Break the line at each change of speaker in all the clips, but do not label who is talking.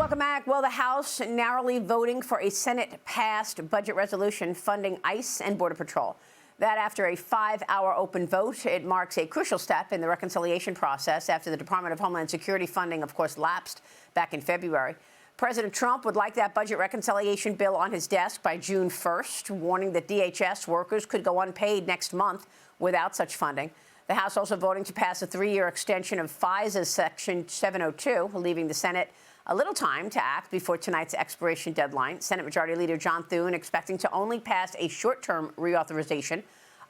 Welcome back. Well, the House narrowly voting for a Senate-passed budget resolution funding ICE and Border Patrol. That after a 5-hour open vote, it marks a crucial step in the reconciliation process after the Department of Homeland Security funding, of course, lapsed back in February. President Trump would like that budget reconciliation bill on his desk by June 1st, warning that DHS workers could go unpaid next month without such funding. The House also voting to pass a 3-year extension of FISA's Section 702, leaving the Senate a little time to act before tonight's expiration deadline. Senate Majority Leader John Thune expecting to only pass a short-term reauthorization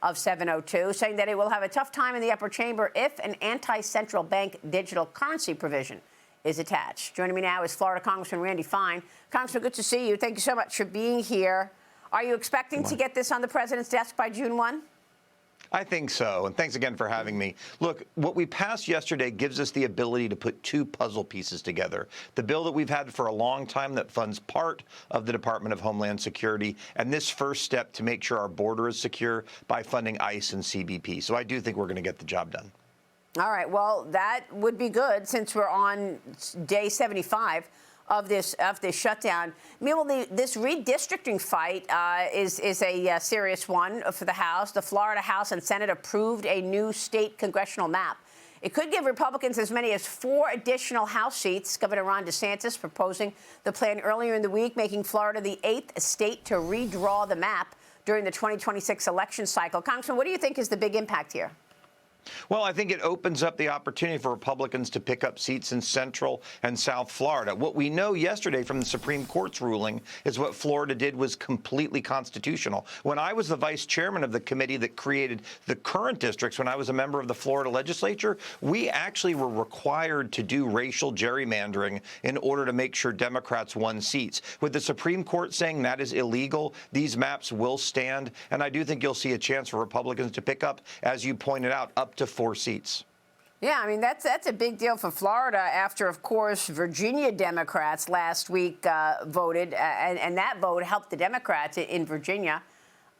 of 702, saying that it will have a tough time in the upper chamber if an anti-central bank digital currency provision is attached. Joining me now is Florida Congressman Randy Fine. Congressman, good to see you. Thank you so much for being here. Are you expecting to get this on the president's desk by June 1?
I think so, and thanks again for having me. Look, what we passed yesterday gives us the ability to put two puzzle pieces together. The bill that we've had for a long time that funds part of the Department of Homeland Security, and this first step to make sure our border is secure by funding ICE and CBP. So I do think we're going to get the job done.
All right, well, that would be good since we're on day 75 of this shutdown. Meanwhile, this redistricting fight is a serious one for the House. The Florida House and Senate approved a new state congressional map. It could give Republicans as many as 4 additional House seats. Governor Ron DeSantis proposing the plan earlier in the week, making Florida the 8th state to redraw the map during the 2026 election cycle. Congressman, what do you think is the big impact here?
Well, I think it opens up the opportunity for Republicans to pick up seats in Central and South Florida. What we know yesterday from the Supreme Court's ruling is what Florida did was completely constitutional. When I was the vice chairman of the committee that created the current districts, when I was a member of the Florida legislature, we actually were required to do racial gerrymandering in order to make sure Democrats won seats. With the Supreme Court saying that is illegal, these maps will stand, and I do think you'll see a chance for Republicans to pick up, as you pointed out, up to 4 seats.
Yeah, I mean, that's a big deal for Florida after, of course, Virginia Democrats last week voted, and that vote helped the Democrats in Virginia.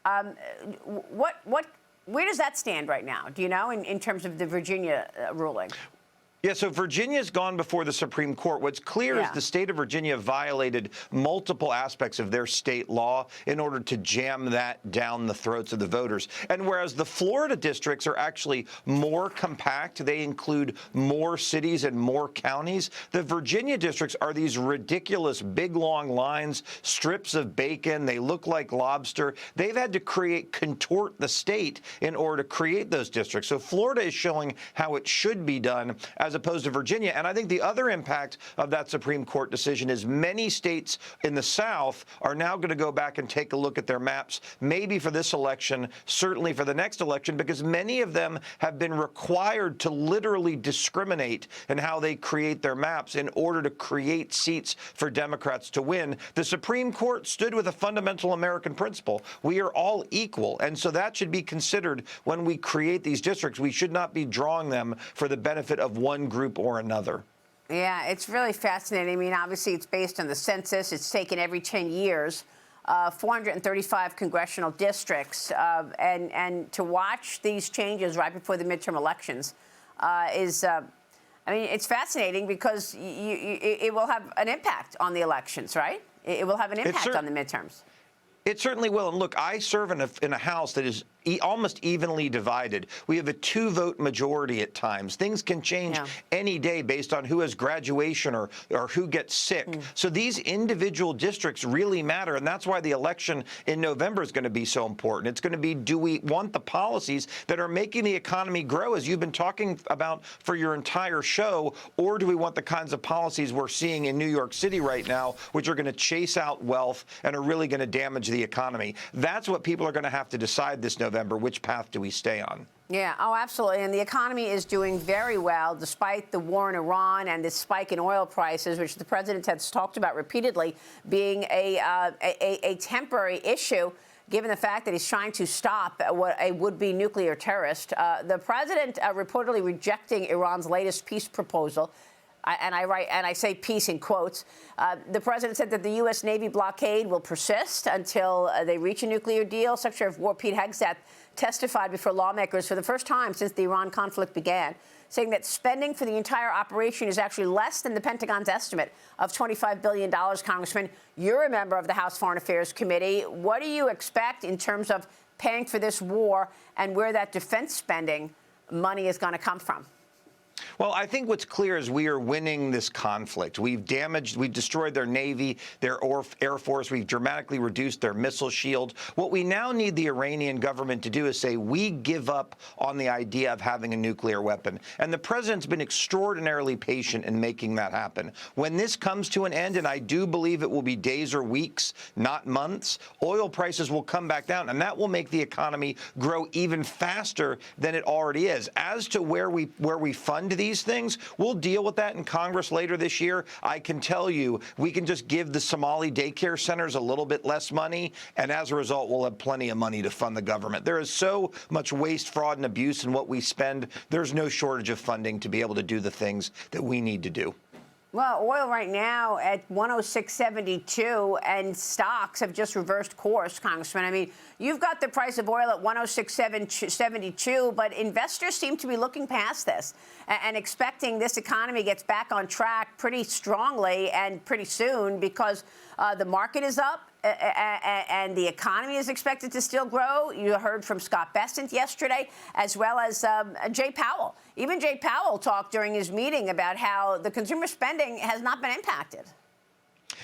Where does that stand right now? Do you know, in terms of the Virginia ruling?
Yeah, so Virginia's gone before the Supreme Court. What's clear is the state of Virginia violated multiple aspects of their state law in order to jam that down the throats of the voters. And whereas the Florida districts are actually more compact, they include more cities and more counties, the Virginia districts are these ridiculous big, long lines, strips of bacon. They look like lobster. They've had to contort the state in order to create those districts. So Florida is showing how it should be done, as opposed to Virginia. And I think the other impact of that Supreme Court decision is many states in the South are now going to go back and take a look at their maps, maybe for this election, certainly for the next election, because many of them have been required to literally discriminate in how they create their maps in order to create seats for Democrats to win. The Supreme Court stood with a fundamental American principle. We are all equal. And so that should be considered when we create these districts. We should not be drawing them for the benefit of one group or another.
Yeah, it's really fascinating. I mean, obviously, it's based on the census. It's taken every 10 years, 435 congressional districts. And to watch these changes right before the midterm elections is, I mean, it's fascinating because it will have an impact on the elections, right? It will have an impact on the midterms.
It certainly will. And look, I serve in a House that is almost evenly divided. We have a 2-vote majority at times. Things can change any day based on who has graduation or who gets sick. So these individual districts really matter. And that's why the election in November is going to be so important. It's going to be, do we want the policies that are making the economy grow, as you've been talking about for your entire show, or do we want the kinds of policies we're seeing in New York City right now, which are going to chase out wealth and are really going to damage the economy? That's what people are going to have to decide this November. Which path do we stay on?
Yeah, oh, absolutely. And the economy is doing very well despite the war in Iran and this spike in oil prices, which the president has talked about repeatedly being a temporary issue, given the fact that he's trying to stop a would-be nuclear terrorist. The president reportedly rejecting Iran's latest peace proposal. And I say peace in quotes. The president said that the U.S. Navy blockade will persist until they reach a nuclear deal. Secretary of War Pete Hegseth testified before lawmakers for the first time since the Iran conflict began, saying that spending for the entire operation is actually less than the Pentagon's estimate of $25 billion. Congressman, you're a member of the House Foreign Affairs Committee. What do you expect in terms of paying for this war and where that defense spending money is going to come from?
Well, I think what's clear is we are winning this conflict. We've destroyed their Navy, their Air Force. We've dramatically reduced their missile shield. What we now need the Iranian government to do is say, we give up on the idea of having a nuclear weapon. And the president's been extraordinarily patient in making that happen. When this comes to an end, and I do believe it will be days or weeks, not months, oil prices will come back down, and that will make the economy grow even faster than it already is. As to where we fund these things, we'll deal with that in Congress later this year. I can tell you, we can just give the Somali daycare centers a little bit less money, and as a result, we'll have plenty of money to fund the government. There is so much waste, fraud, and abuse in what we spend. There's no shortage of funding to be able to do the things that we need to do.
Well, oil right now at 106.72, and stocks have just reversed course, Congressman. I mean, you've got the price of oil at 106.72, but investors seem to be looking past this and expecting this economy gets back on track pretty strongly and pretty soon, because the market is up and the economy is expected to still grow. You heard from Scott Bessent yesterday, as well as Jay Powell. Even Jay Powell talked during his meeting about how the consumer spending has not been impacted.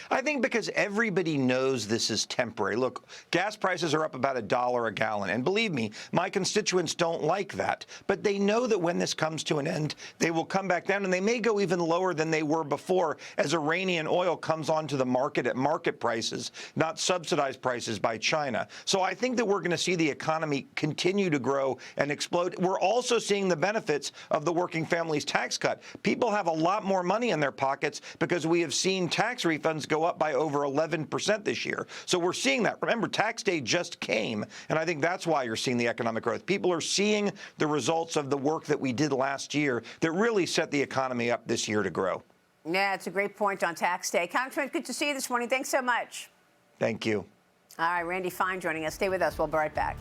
I think because everybody knows this is temporary. Look, gas prices are up about $1 a gallon. And believe me, my constituents don't like that. But they know that when this comes to an end, they will come back down, and they may go even lower than they were before as Iranian oil comes onto the market at market prices, not subsidized prices by China. So I think that we're going to see the economy continue to grow and explode. We're also seeing the benefits of the working families tax cut. People have a lot more money in their pockets because we have seen tax refunds go up by over 11% this year. So we're seeing that. Remember, tax day just came, and I think that's why you're seeing the economic growth. People are seeing the results of the work that we did last year that really set the economy up this year to grow.
Yeah, it's a great point on tax day. Congressman, good to see you this morning. Thanks so much.
Thank you.
All right, Randy Fine joining us. Stay with us. We'll be right back.